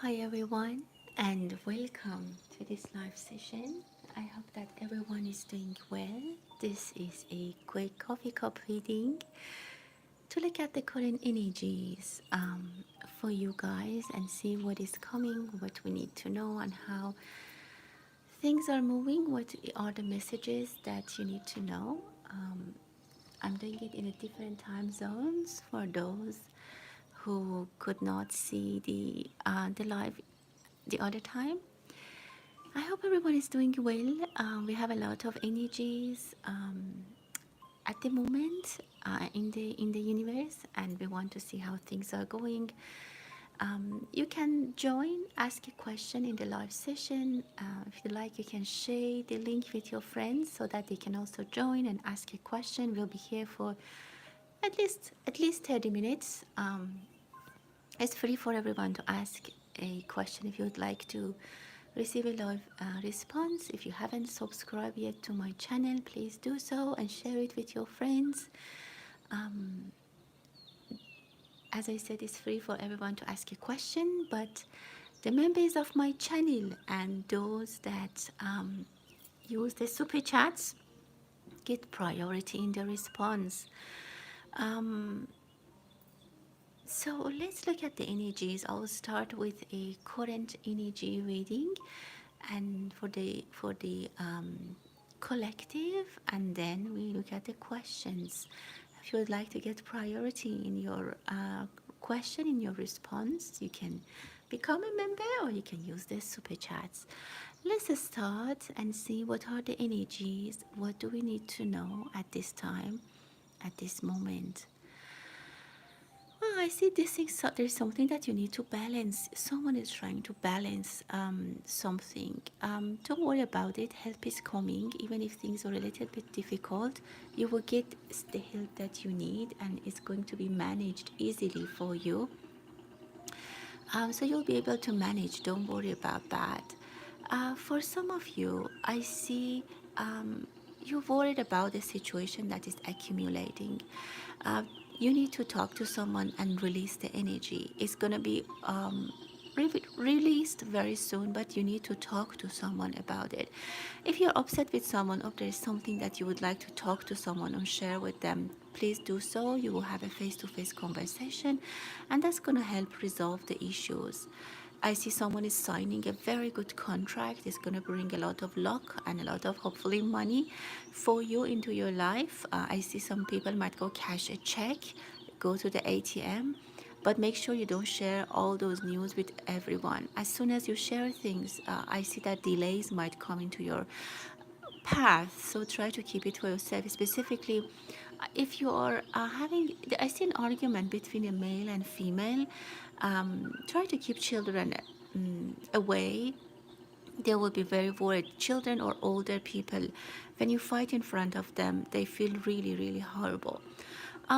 Hi everyone, and welcome to this live session. I hope that everyone is doing well. This is a quick coffee cup reading to look at the current energies for you guys and see what is coming, what we need to know, and how things are moving. What are the messages that you need to know? I'm doing it in a different time zones for those who could not see the live the other time. I hope everyone is doing well. We have a lot of energies at the moment in the universe, and we want to see how things are going. You can join, ask a question in the live session. If you like, you can share the link with your friends so that they can also join and ask a question. We'll be here for at least 30 minutes. It's free for everyone to ask a question if you would like to receive a live response. If you haven't subscribed yet to my channel, please do so and share it with your friends. Um, as I said, it's free for everyone to ask a question, but the members of my channel and those that use the super chats get priority in the response. Um, So let's look at the energies. I'll start with a current energy reading, and for the collective, and then we look at the questions. If you would like to get priority in your question, in your response, you can become a member or you can use the super chats. Let's start and see what are the energies. What do we need to know at this time, at this moment? Well, I see this is there's something that you need to balance. Someone is trying to balance something. Don't worry about it. Help is coming. Even if things are a little bit difficult, you will get the help that you need, and it's going to be managed easily for you. So you'll be able to manage. Don't worry about that. For some of you, I see you're worried about the situation that is accumulating. Uh, you need to talk to someone and release the energy. It's going to be released very soon, but you need to talk to someone about it. If you're upset with someone, or there's something that you would like to talk to someone or share with them, please do so. You will have a face-to-face conversation, and that's going to help resolve the issues. I see someone is signing a very good contract. It's going to bring a lot of luck and a lot of hopefully money for you into your life. I see some people might go cash a check, go to the ATM, but make sure you don't share all those news with everyone. As soon as you share things, I see that delays might come into your path, so try to keep it for yourself. Specifically, if you are having, I see an argument between a male and female. Try to keep children away. They will be very worried. Children or older people, when you fight in front of them, they feel really, really horrible.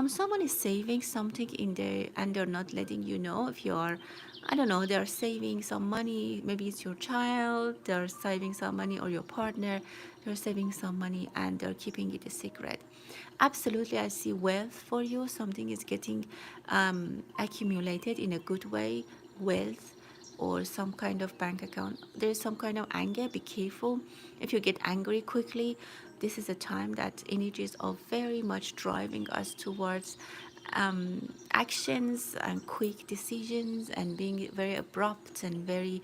Someone is saving something in there and they're not letting you know. If you are, I don't know, they're saving some money. Maybe it's your child, they're saving some money, or your partner, they're saving some money and they're keeping it a secret. Absolutely, I see wealth for you. Something is getting accumulated in a good way. Wealth or some kind of bank account. There's some kind of anger. Be careful. If you get angry quickly, this is a time that energies are very much driving us towards actions and quick decisions and being very abrupt and very,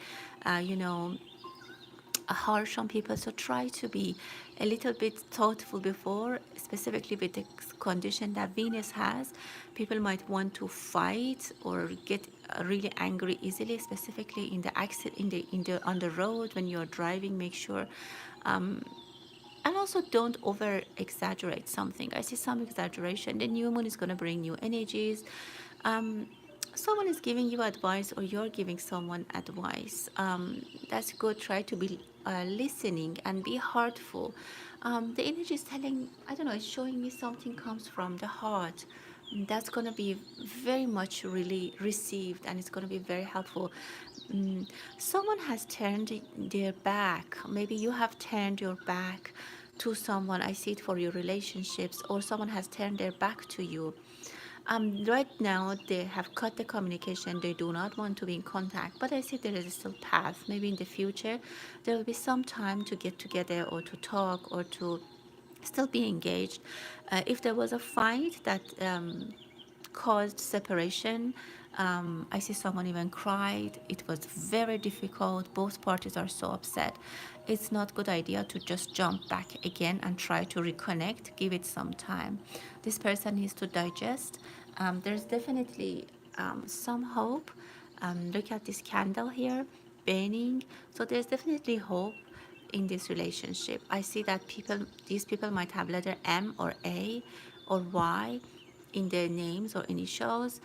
you know, harsh on people. So try to be a little bit thoughtful before, specifically with the condition that Venus has. People might want to fight or get really angry easily, specifically in the accident, in the on the road when you're driving. Make sure, and also don't over exaggerate something. I see some exaggeration. The new moon is going to bring new energies. um, Someone is giving you advice or you're giving someone advice. That's good. Try to be listening and be heartful. The energy is telling, I don't know, it's showing me something comes from the heart. That's going to be very much really received, and it's going to be very helpful. Someone has turned their back. Maybe you have turned your back to someone. I see it for your relationships, or someone has turned their back to you. Right now, they have cut the communication. They do not want to be in contact. But I see there is still path. Maybe in the future, there will be some time to get together or to talk or to still be engaged. If there was a fight that caused separation, I see someone even cried. It was very difficult. Both parties are so upset. It's not a good idea to just jump back again and try to reconnect. Give it some time. This person needs to digest. There's definitely some hope. Look at this candle here burning. So there's definitely hope in this relationship. I see that these people might have letter M or A or Y in their names or initials.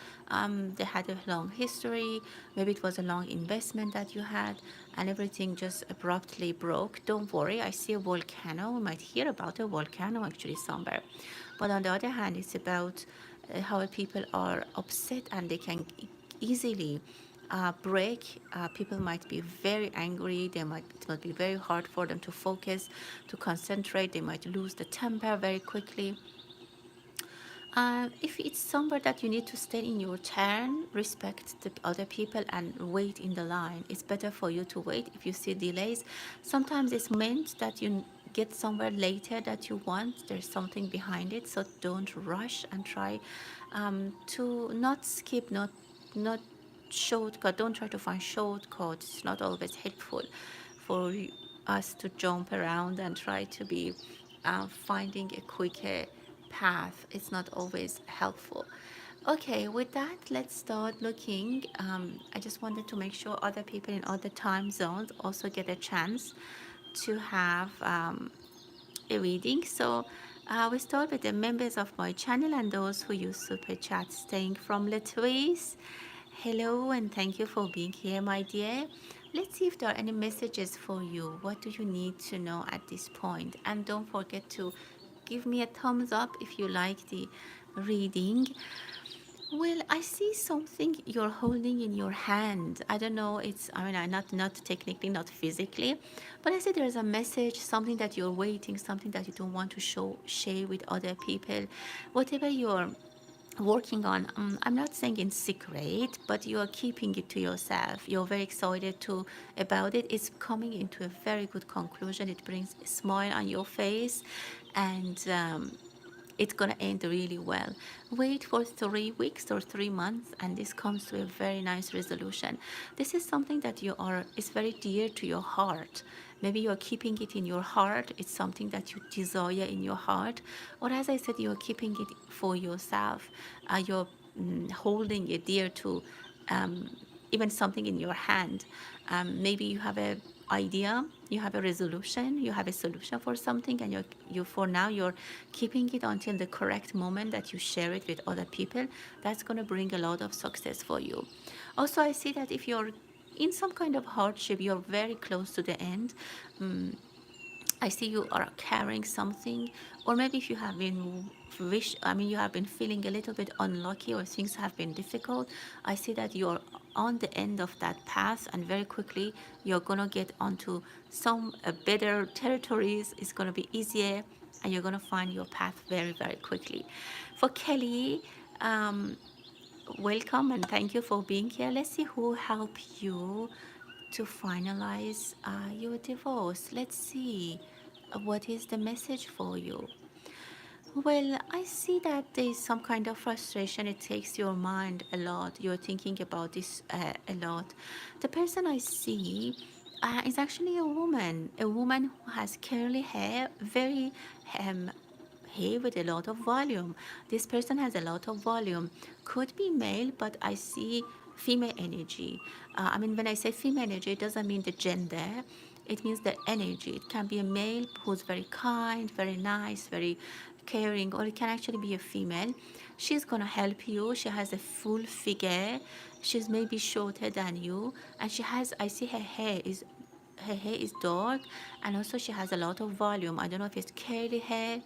They had a long history. Maybe it was a long investment that you had, and everything just abruptly broke. Don't worry, I see a volcano. We might hear about a volcano actually somewhere. But on the other hand, it's about how people are upset and they can easily break. People might be very angry. It might be very hard for them to focus, to concentrate. They might lose the temper very quickly. If it's somewhere that you need to stay in your turn, respect the other people and wait in the line. It's better for you to wait. If you see delays, sometimes it's meant that you get somewhere later that you want. There's something behind it, so don't rush and try to not skip, not shortcut. Don't try to find shortcuts. It's not always helpful for us to jump around and try to be finding a quicker path. It's not always helpful. Okay, with that, let's start looking. I just wanted to make sure other people in other time zones also get a chance to have a reading. So we start with the members of my channel and those who use super chat. Staying from Latrice. Hello and thank you for being here, my dear. Let's see if there are any messages for you. What do you need to know at this point? And don't forget to give me a thumbs up if you like the reading. Well, I see something you're holding in your hand. I don't know. I not technically, not physically, but I see there's a message, something that you're waiting, something that you don't want to share with other people. Whatever you're working on, I'm not saying in secret, but you are keeping it to yourself. You're very excited about it. It's coming into a very good conclusion. It brings a smile on your face, and it's gonna end really well. Wait for 3 weeks or 3 months, and this comes to a very nice resolution. This is something that is very dear to your heart. Maybe you're keeping it in your heart. It's something that you desire in your heart, or as I said, you're keeping it for yourself. You're holding it dear to even something in your hand. Maybe you have a idea, you have a resolution, you have a solution for something, and you for now you're keeping it until the correct moment that you share it with other people. That's going to bring a lot of success for you. Also, I see that if you're in some kind of hardship, you're very close to the end. I see you are carrying something, or maybe if you have been you have been feeling a little bit unlucky or things have been difficult. I see that you're on the end of that path, and very quickly you're gonna get onto some better territories. It's gonna be easier, and you're gonna find your path very, very quickly. For Kelly, welcome and thank you for being here. Let's see who help you to finalize your divorce. Let's see what is the message for you. Well, I see that there's some kind of frustration. It takes your mind a lot. You're thinking about this a lot. The person I see is actually a woman who has curly hair, very hair with a lot of volume. This person has a lot of volume. Could be male, but I see female energy. When I say female energy, it doesn't mean the gender. It means the energy. It can be a male who's very kind, very nice, very caring, or it can actually be a female. She's gonna help you. She has a full figure. She's maybe shorter than you, and I see her hair is dark, and also she has a lot of volume. I don't know if it's curly hair.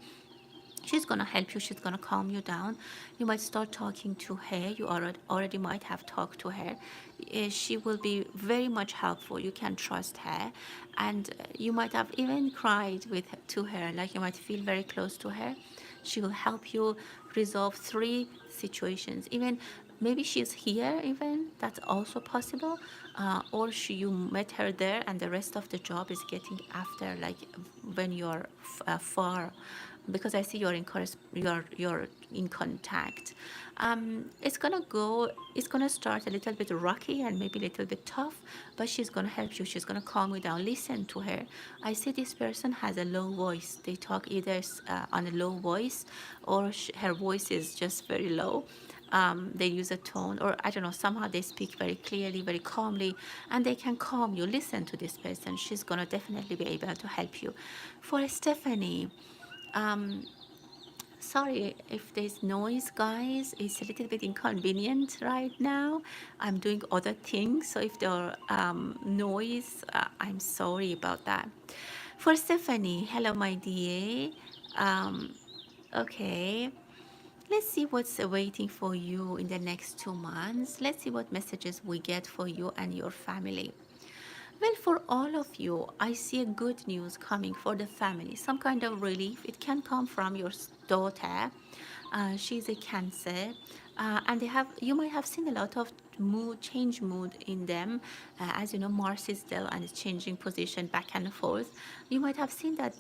She's gonna help you. She's gonna calm you down. You might start talking to her. You already might have talked to her. She will be very much helpful. You can trust her, and you might have even cried to her. Like you might feel very close to her. She will help you resolve three situations. Even maybe she's here, even that's also possible. Or you met her there and the rest of the job is getting after, like when you're far, because I see you're in you're in contact. It's gonna start a little bit rocky and maybe a little bit tough, but she's gonna help you. She's gonna calm you down. Listen to her. I see this person has a low voice. They talk either on a low voice, or her voice is just very low. They use a tone, or I don't know, somehow they speak very clearly, very calmly, and they can calm you. Listen to this person. She's gonna definitely be able to help you. For Stephanie, um, sorry if there's noise, guys. It's a little bit inconvenient right now. I'm doing other things, so if there are noise, I'm sorry about that. For Stephanie, hello, my dear. Um, okay, let's see what's waiting for you in the next 2 months. Let's see what messages we get for you and your family. Well, for all of you, I see a good news coming for the family, some kind of relief. It can come from your daughter. She's a Cancer, and you might have seen a lot of mood in them. As you know, Mars is still and is changing position back and forth. You might have seen that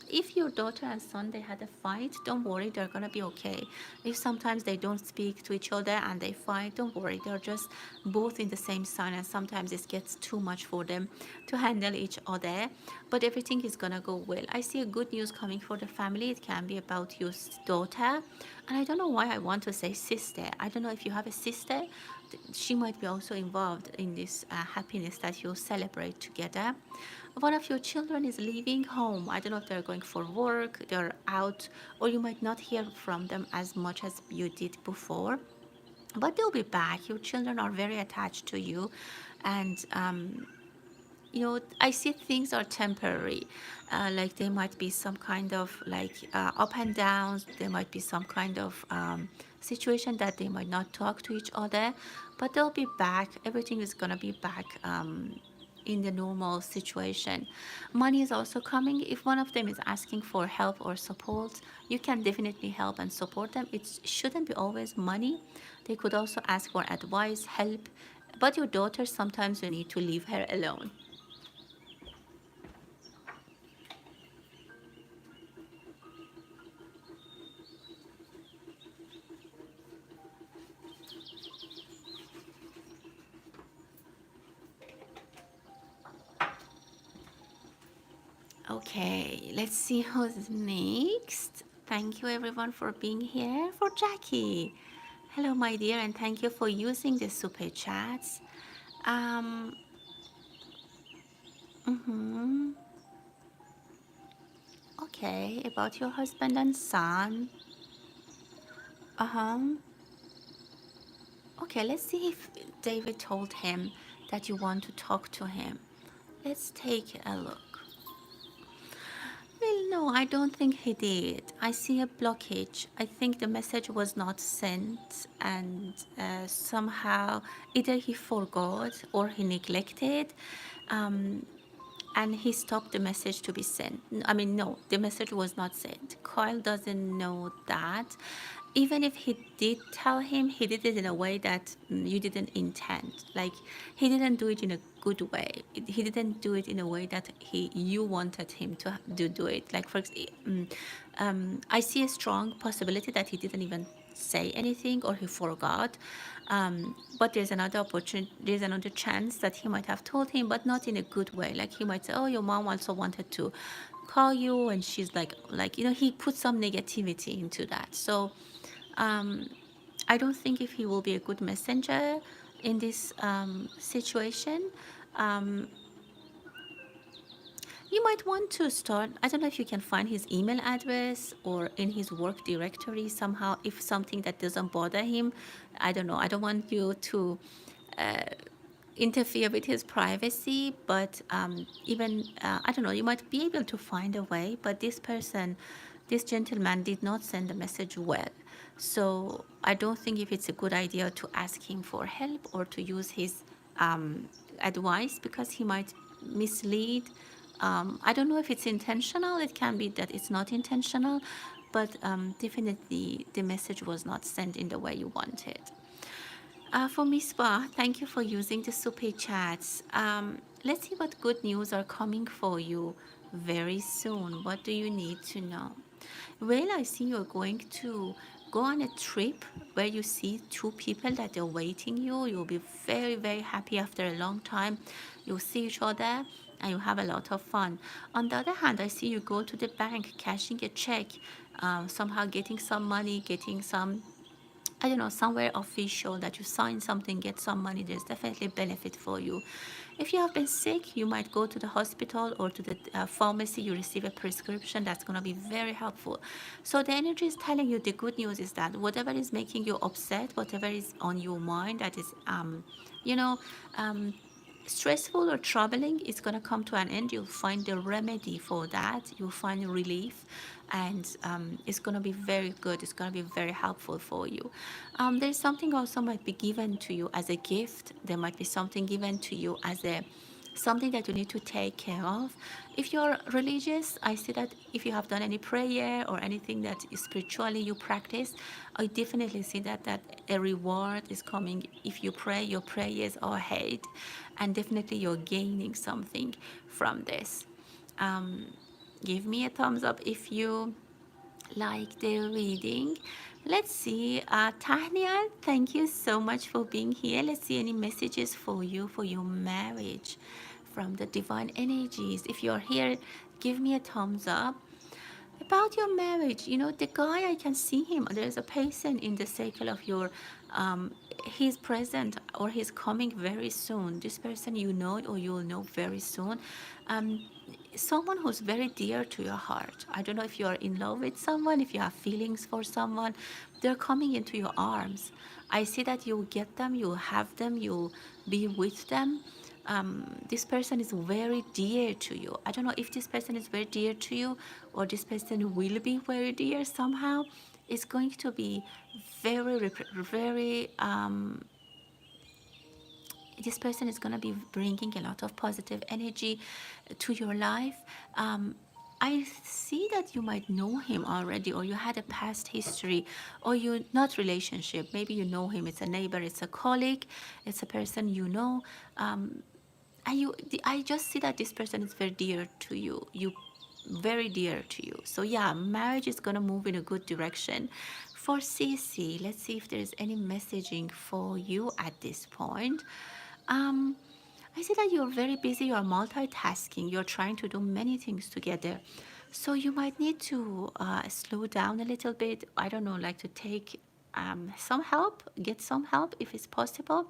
if your daughter and son they had a fight, don't worry, they're gonna be okay. If sometimes they don't speak to each other and they fight, don't worry, they're just both in the same sign, and sometimes it gets too much for them to handle each other, but everything is gonna go well. I see a good news coming for the family. It can be about your daughter, and I don't know why I want to say sister. I don't know if you have a sister. She might be also involved in this happiness that you celebrate together. One of your children is leaving home. I don't know if they're going for work, they're out, or you might not hear from them as much as you did before, but they'll be back. Your children are very attached to you, and I see things are temporary. Like there might be some kind of like up and downs. There might be some kind of situation that they might not talk to each other, but they'll be back. Everything is gonna be back in the normal situation. Money is also coming. If one of them is asking for help or support, you can definitely help and support them. It shouldn't be always money. They could also ask for advice, help. But your daughter, sometimes you need to leave her alone. Okay, let's see who's next. Thank you everyone for being here. For Jackie, hello my dear, and thank you for using the super chats. Um, mm-hmm. Okay, about your husband and son. Uh-huh. Okay, let's see if David told him that you want to talk to him. Let's take a look. Well, no, I don't think he did. I see a blockage. I think the message was not sent, and somehow either he forgot or he neglected. Um, and he stopped the message to be sent. I mean, no, the message was not sent. Kyle doesn't know that. Even if he did tell him, he did it in a way that you didn't intend. Like he didn't do it in a good way. He didn't do it in a way that you wanted him to do it. Like for example, I see a strong possibility that he didn't even say anything or he forgot. But there's another opportunity, there's another chance that he might have told him, but not in a good way. Like he might say, oh, your mom also wanted to call you, and she's like he put some negativity into that. So I don't think if he will be a good messenger in this situation. um, you might want to start, I don't know if you can find his email address or in his work directory somehow, if something that doesn't bother him. I don't know, I don't want you to interfere with his privacy, but even I don't know, you might be able to find a way. But this gentleman did not send the message well, so I don't think if it's a good idea to ask him for help or to use his advice, because he might mislead. I don't know if it's intentional. It can be that it's not intentional, but definitely the message was not sent in the way you wanted. For Misbah, thank you for using the super chats. Let's see what good news are coming for you very soon. What do you need to know? Well, I see you're going to go on a trip where you see two people that are waiting you. You'll be very, very happy after a long time. You'll see each other and you have a lot of fun. On the other hand, I see you go to the bank, cashing a check, somehow getting some money, getting some, I don't know, somewhere official that you sign something, get some money. There's definitely benefit for you. If you have been sick, you might go to the hospital or to the pharmacy. You receive a prescription that's going to be very helpful. So the energy is telling you the good news is that whatever is making you upset, whatever is on your mind that is, you know, um, stressful or troubling, is going to come to an end. You'll find the remedy for that. You'll find relief, and it's going to be very good. It's going to be very helpful for you. There's something also might be given to you as a gift. There might be something given to you as a something that you need to take care of. If you're religious, I see that if you have done any prayer or anything that spiritually you practice, I definitely see that a reward is coming. If you pray, your prayers are heard, and definitely you're gaining something from this. um, Give me a thumbs up if you like the reading. Let's see. Tahnia, thank you so much for being here. Let's see any messages for you for your marriage from the divine energies. If you're here, give me a thumbs up. About your marriage, you know, the guy, I can see him. There's a person in the circle of your, he's present or he's coming very soon. This person you know or you'll know very soon. Um, Someone who's very dear to your heart. I don't know if you're in love with someone, if you have feelings for someone, they're coming into your arms. I see that you'll get them, you'll have them, you'll be with them. This person is very dear to you. I don't know if this person is very dear to you or this person will be very dear somehow. It's going to be very this person is going to be bringing a lot of positive energy to your life. I see that you might know him already, or you had a past history, or you not relationship. Maybe you know him. It's a neighbor, it's a colleague, it's a person you know. And I just see that this person is very dear to you. You very dear to you. So yeah, marriage is gonna move in a good direction. For CC, let's see if there's any messaging for you at this point. Um, I see that you're very busy, you're multitasking, you're trying to do many things together. So you might need to slow down a little bit. I don't know, like to take some help, get some help if it's possible,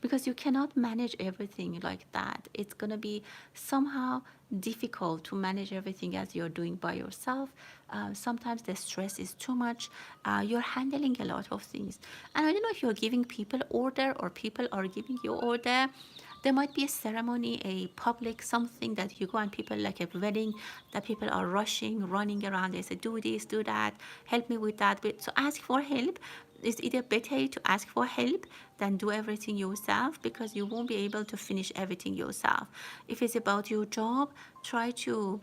because you cannot manage everything like that. It's going to be somehow difficult to manage everything as you're doing by yourself. Sometimes the stress is too much. You're handling a lot of things. And I don't know if you're giving people order or people are giving you order. There might be a ceremony, a public something that you go and people like a wedding that people are rushing, running around. They say, do this, do that, help me with that. So ask for help. It's either better to ask for help than do everything yourself, because you won't be able to finish everything yourself. If it's about your job, try to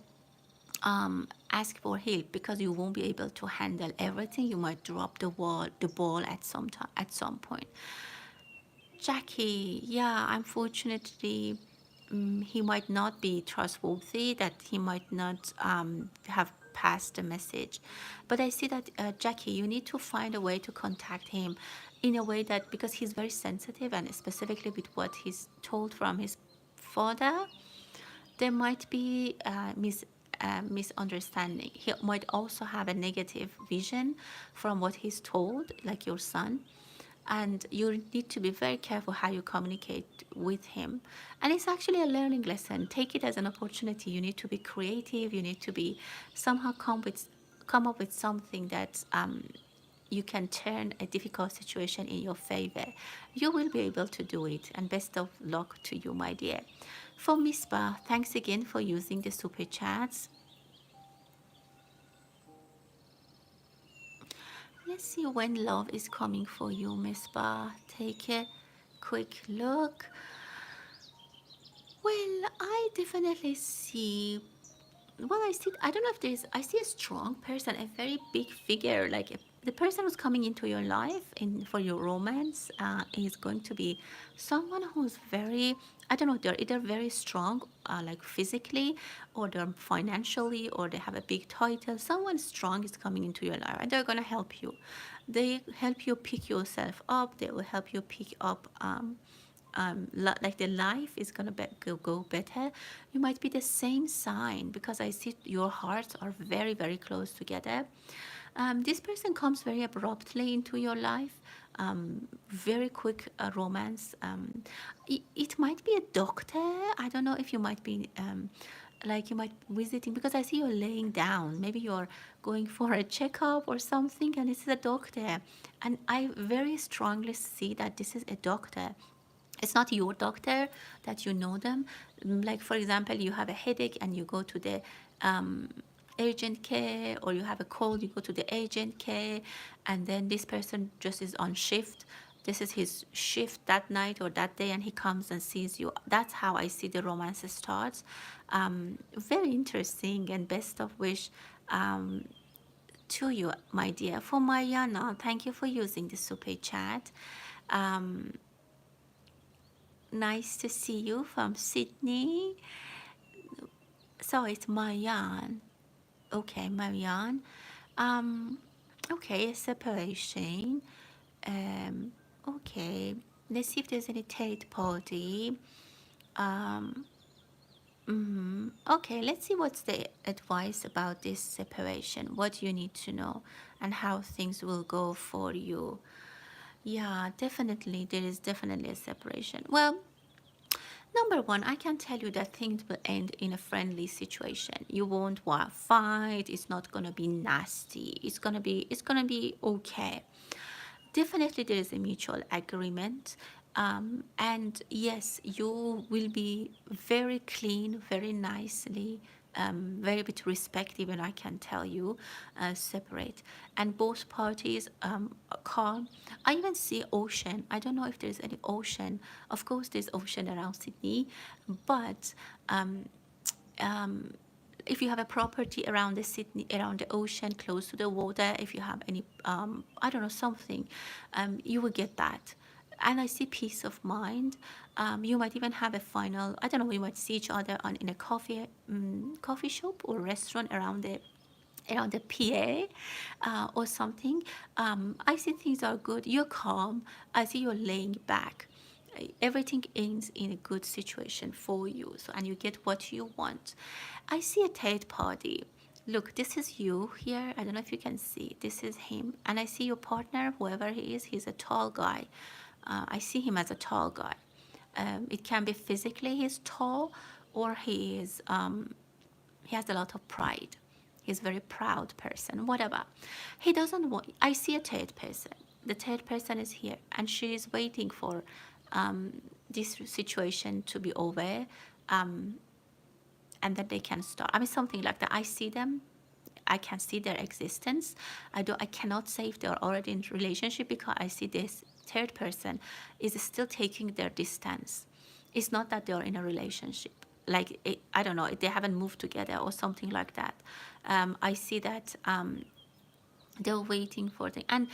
ask for help, because you won't be able to handle everything. You might drop the ball at some time, at some point. Jackie, yeah, unfortunately, he might not be trustworthy, that he might not have passed the message. But I see that, Jackie, you need to find a way to contact him in a way that, because he's very sensitive and specifically with what he's told from his father, there might be misunderstanding. He might also have a negative vision from what he's told, like your son, and you need to be very careful how you communicate with him. And it's actually a learning lesson. Take it as an opportunity. You need to be creative. You need to be somehow come up with something that you can turn a difficult situation in your favor. You will be able to do it, and best of luck to you, my dear. For Misbah, thanks again for using the super chats. Let's see when love is coming for you, Misbah. Take a quick look. Well, I definitely see well, I don't know if there's, I see a strong person, a very big figure, like the person who's coming into your life in for your romance is going to be someone who's very, I don't know, they're either very strong, like physically, or they're financially, or they have a big title. Someone strong is coming into your life, and they're gonna help you. They help you pick yourself up. They will help you pick up like the life is gonna go better. You might be the same sign, because I see your hearts are very very close together. This person comes very abruptly into your life. Very quick romance. It might be a doctor. I don't know if you might be like you might visiting, because I see you're laying down. Maybe you're going for a checkup or something, and this is a doctor. And I very strongly see that this is a doctor. It's not your doctor that you know them. Like for example, you have a headache and you go to the urgent care, or you have a cold, you go to the urgent care, and then this person just is on shift. This is his shift that night or that day, and he comes and sees you. That's how I see the romance starts. Very interesting, and best of wish to you, my dear. For Mariana, thank you for using the super chat. Um, Nice to see you from Sydney. So it's Marianne. Okay, Marianne. Um, okay, a separation. Um, okay. Let's see if there's any third party. Um, okay, let's see what's the advice about this separation. What you need to know, and how things will go for you. Yeah, definitely. There is definitely a separation. Well, number one, I can tell you that things will end in a friendly situation. You won't want to fight. It's not gonna be nasty. It's gonna be okay. Definitely, there is a mutual agreement. And yes, you will be very clean, very nicely, very bit respect, even I can tell you, separate. And both parties are calm. I even see ocean. I don't know if there's any ocean. Of course, there's ocean around Sydney, but um, if you have a property around the Sydney, around the ocean, close to the water, if you have any, I don't know, something, you will get that. And I see peace of mind. You might even have a final, I don't know, you might see each other in a coffee shop or restaurant around the PA or something. I see things are good. You're calm. I see you're laying back. Everything ends in a good situation for you, so, and you get what you want. I see a third party. Look, this is you here. I don't know if you can see. This is him, and I see your partner, whoever he is. He's a tall guy. I see him as a tall guy. It can be physically he's tall, or he has a lot of pride. He's a very proud person, whatever. He doesn't want, I see a third person. The third person is here, and she is waiting for this situation to be over, um, and then they can start. I mean, something like that. I see them. I can see their existence. I cannot say if they're already in relationship, because I see this third person is still taking their distance. It's not that they're in a relationship. Like I don't know, they haven't moved together or something like that. I see that they're waiting for the, and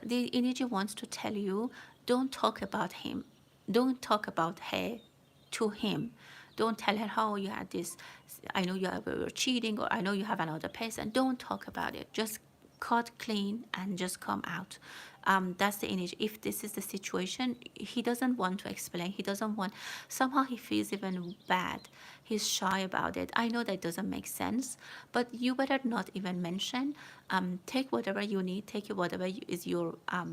the energy wants to tell you, don't talk about him, don't talk about her to him. Don't tell her how you had this, I know were cheating, or I know you have another person. Don't talk about it. Just cut clean and just come out. That's the energy. If this is the situation, he doesn't want to explain. He doesn't want, somehow he feels even bad. He's shy about it. I know that doesn't make sense, but you better not even mention. Take whatever you need. Take whatever is your uh,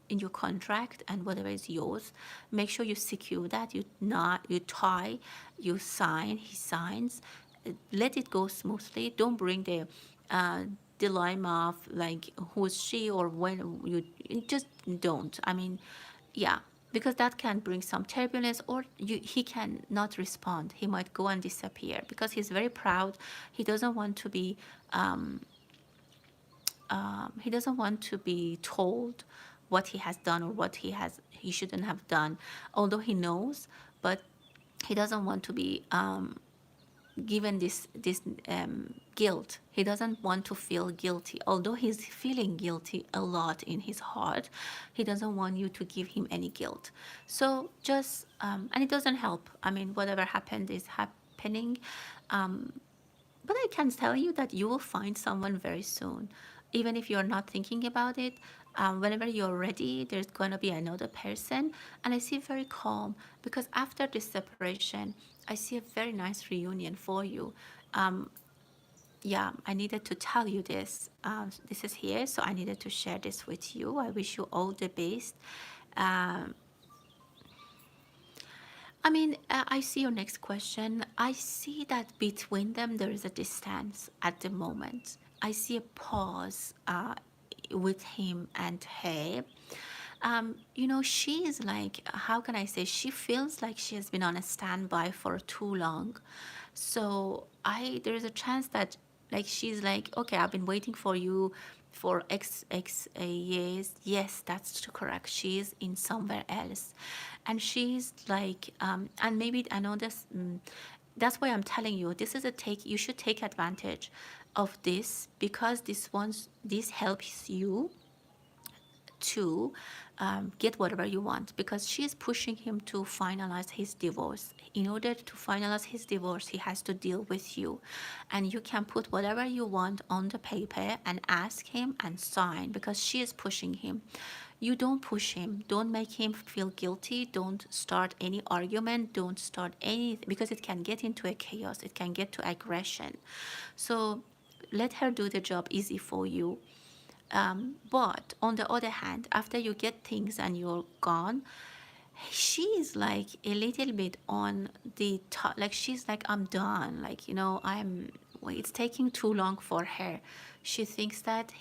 in your contract, and whatever is yours. Make sure you secure that. You tie, you sign. He signs. Let it go smoothly. Don't bring the uh, dilemma of like who's she, or when you just don't. I mean, yeah, because that can bring some turbulence, or he can not respond. He might go and disappear because he's very proud. He doesn't want to be he doesn't want to be told what he has done, or what he shouldn't have done, although he knows. But he doesn't want to be given this guilt. He doesn't want to feel guilty, although he's feeling guilty a lot in his heart. He doesn't want you to give him any guilt. So just and it doesn't help. I mean, whatever happened is happening. But I can tell you that you will find someone very soon. Even if you're not thinking about it, whenever you're ready, there's going to be another person. And I see very calm because after this separation, I see a very nice reunion for you. Um, yeah, I needed to tell you this. This is here, so I needed to share this with you. I wish you all the best. Um, I mean, I see your next question. I see that between them there is a distance at the moment. I see a pause with him and her. You know, she is like, how can I say, she feels like she has been on a standby for too long. So there is a chance that like she's like, okay, I've been waiting for you for x years. Yes, that's correct. She's in somewhere else, and she's like, and maybe I know this. That's why I'm telling you, this is a take. You should take advantage of this because this helps you to get whatever you want, because she is pushing him to finalize his divorce. In order to finalize his divorce, he has to deal with you, and you can put whatever you want on the paper and ask him and sign, because she is pushing him. You don't push him, don't make him feel guilty, don't start any argument, don't start anything, because it can get into a chaos, it can get to aggression. So let her do the job easy for you. But on the other hand, after you get things and you're gone, she is like a little bit on the top. Like she's like, I'm done. Like, you know, it's taking too long for her. She thinks that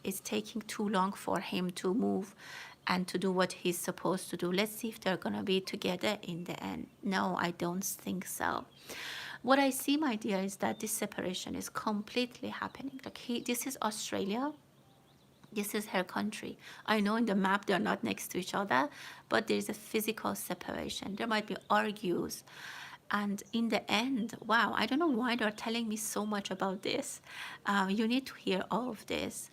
it's taking too long for him to move and to do what he's supposed to do. Let's see if they're gonna be together in the end. No, I don't think so. What I see, my dear, is that this separation is completely happening. Like this is Australia, this is her country. I know in the map they're not next to each other, but there's a physical separation. There might be argues. And in the end, wow, I don't know why they're telling me so much about this. You need to hear all of this.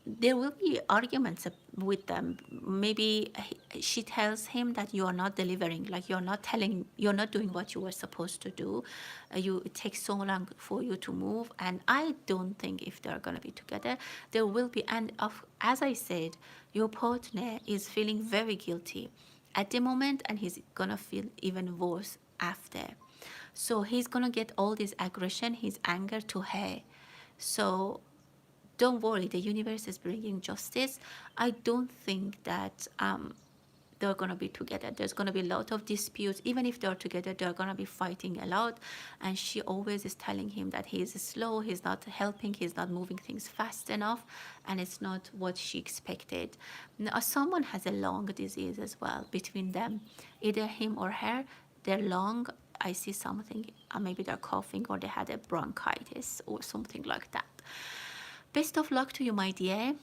There will be arguments with them. Maybe she tells him that you are not delivering, like you're not doing what you were supposed to do. It takes so long for you to move, and I don't think if they're gonna be together, there will be. And as I said, your partner is feeling very guilty at the moment, and he's gonna feel even worse after. So he's gonna get all this aggression, his anger to her. So don't worry, the universe is bringing justice. I don't think that they're going to be together. There's going to be a lot of disputes. Even if they're together, they're going to be fighting a lot. And she always is telling him that he's slow, he's not helping, he's not moving things fast enough, and it's not what she expected. Now, someone has a lung disease as well between them, either him or her. They're lung. I see something, maybe they're coughing or they had a bronchitis or something like that. Best of luck to you, my dear.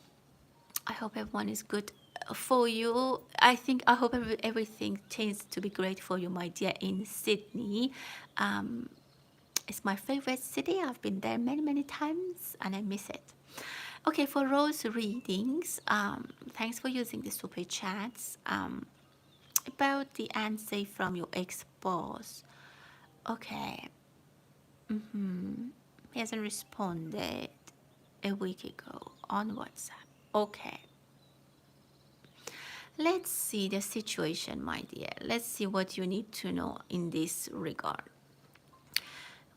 I hope everyone is good for you. I hope everything tends to be great for you, my dear, in Sydney. It's my favorite city. I've been there many, many times and I miss it. Okay, for Rose readings, thanks for using the super chats. About the answer from your ex-boss. Okay. He hasn't responded a week ago on WhatsApp. Okay. Let's see the situation, my dear. Let's see what you need to know in this regard.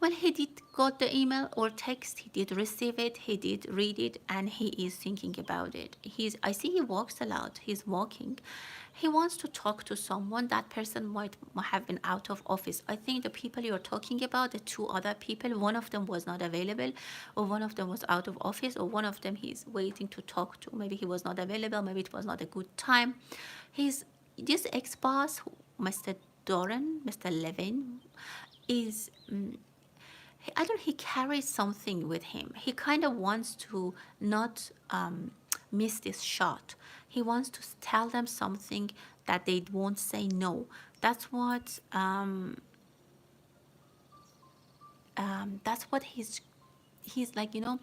Well, he did got the email or text. He did receive it. He did read it, and he is thinking about it. I see he walks a lot. He's walking. He wants to talk to someone. That person might have been out of office. I think the people you're talking about, the two other people, one of them was not available, or one of them was out of office, or one of them he's waiting to talk to. Maybe he was not available. Maybe it was not a good time. This ex-boss, Mr. Doran, Mr. Levin, is I don't know, he carries something with him. He kind of wants to not miss this shot. He wants to tell them something that they won't say no. That's what That's what he's like, you know.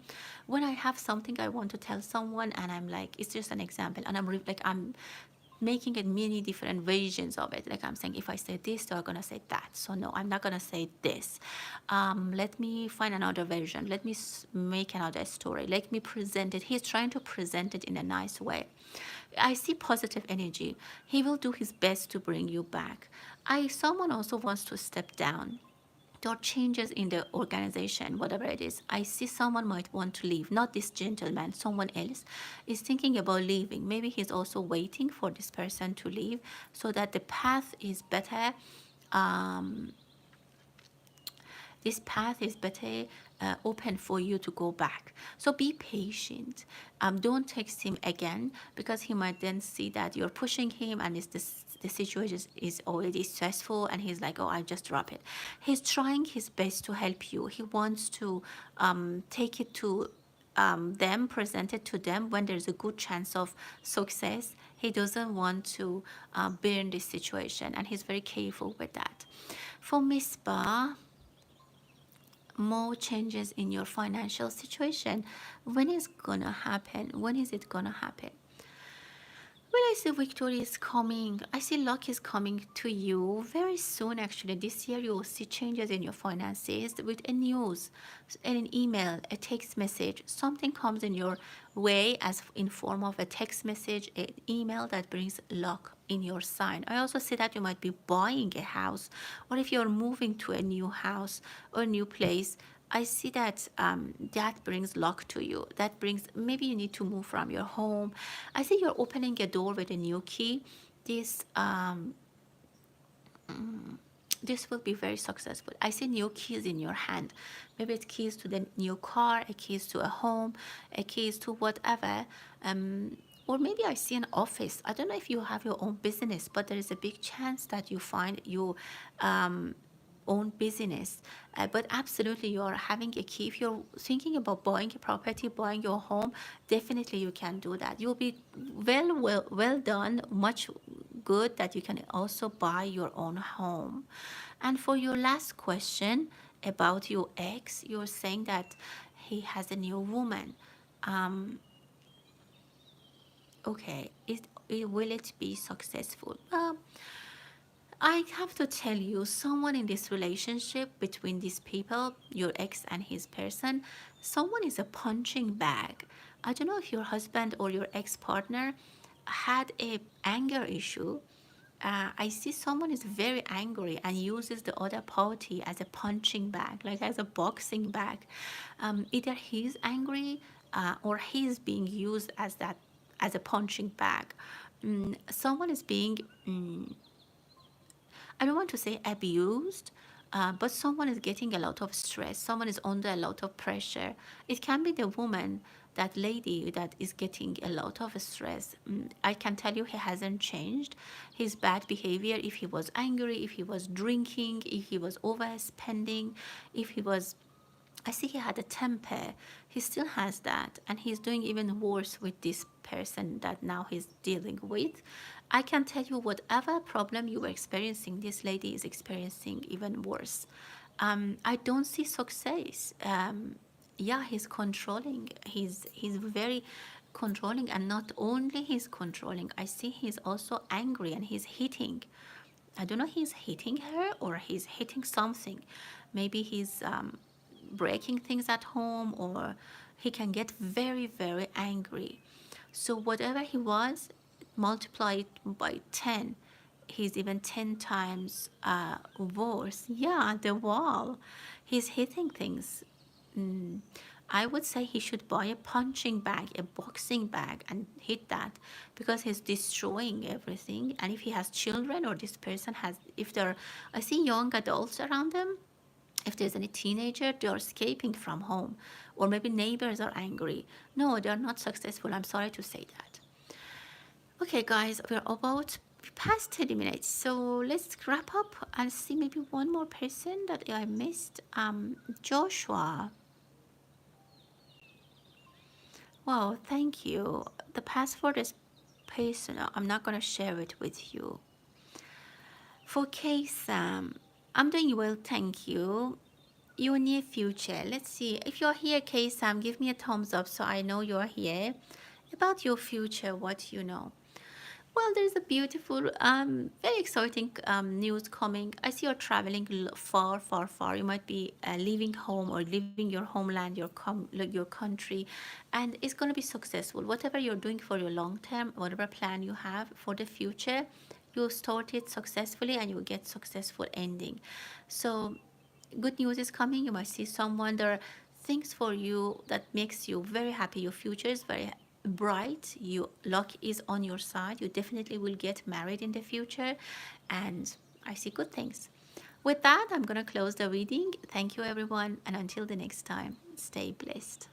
When I have something I want to tell someone, and I'm like, it's just an example, and I'm making it many different versions of it. Like I'm saying, if I say this, they're gonna say that. So no, I'm not gonna say this. Let me find another version. Let me make another story. Let me present it. He's trying to present it in a nice way. I see positive energy. He will do his best to bring you back. Someone also wants to step down. There are changes in the organization, whatever it is. I see someone might want to leave, not this gentleman, someone else is thinking about leaving. Maybe he's also waiting for this person to leave so that the path is better. Um, this path is better open for you to go back. So be patient. Don't text him again, because he might then see that you're pushing him, and the situation is already stressful, and he's like, oh, I'll just drop it. He's trying his best to help you. He wants to take it to them, present it to them when there's a good chance of success. He doesn't want to burn this situation, and he's very careful with that. For Miss Ba, more changes in your financial situation. When is gonna happen? When is it gonna happen? Well, I see victory is coming. I see luck is coming to you very soon. Actually, this year you will see changes in your finances with a news, an email, a text message. Something comes in your way as in form of a text message, an email that brings luck in your sign. I also see that you might be buying a house, or if you're moving to a new house or a new place, I see that that brings luck to you. That brings, maybe you need to move from your home. I see you're opening a door with a new key. This this will be very successful. I see new keys in your hand. Maybe it's keys to the new car, a keys to a home, a keys to whatever. Or maybe I see an office. I don't know if you have your own business, but there is a big chance that you find you own business. But absolutely, you're having a key. If you're thinking about buying a property, buying your home, definitely you can do that. You'll be well done, much good that you can also buy your own home. And for your last question about your ex, you're saying that he has a new woman. Um, okay, will it be successful? I have to tell you, someone in this relationship between these people, your ex and his person, someone is a punching bag. I don't know if your husband or your ex partner had a anger issue. I see someone is very angry and uses the other party as a punching bag, like as a boxing bag. Either he's angry or he's being used as that, as a punching bag. Someone is being I don't want to say abused, but someone is getting a lot of stress. Someone is under a lot of pressure. It can be the woman, that lady that is getting a lot of stress. I can tell you he hasn't changed. His bad behavior, if he was angry, if he was drinking, if he was overspending, if he was, I see he had a temper. He still has that, and he's doing even worse with this person that now he's dealing with. I can tell you, whatever problem you were experiencing, this lady is experiencing even worse. I don't see success. Yeah, he's controlling. He's very controlling, and not only he's controlling. I see he's also angry, and he's hitting. I don't know, he's hitting her or he's hitting something. Maybe he's breaking things at home, or he can get very, very angry. So whatever he was, multiply it by 10. He's even 10 times worse. Yeah, the wall. He's hitting things. Mm, I would say he should buy a punching bag, a boxing bag, and hit that, because he's destroying everything. And if he has children, or this person has, if there, I see young adults around them, if there's any teenager, they are escaping from home, or maybe neighbors are angry. No, they are not successful. I'm sorry to say that. Okay, guys, we're about past 30 minutes, so let's wrap up and see maybe one more person that I missed. Joshua. Wow, thank you. The password is personal. I'm not gonna share it with you. For Sam, I'm doing well, thank you. your near future. Let's see. If you're here, K-Sam, give me a thumbs up so I know you're here. About your future, what you know. Well, there's a beautiful, very exciting news coming. I see you're traveling far, far, far. You might be leaving home or leaving your homeland, like your country, and it's going to be successful. Whatever you're doing for your long term, whatever plan you have for the future, you start it successfully and you will get successful ending. So good news is coming. You might see someone. There are things for you that makes you very happy. Your future is very bright. Your luck is on your side. You definitely will get married in the future, and I see good things. With that, I'm going to close the reading. Thank you, everyone, and until the next time, stay blessed.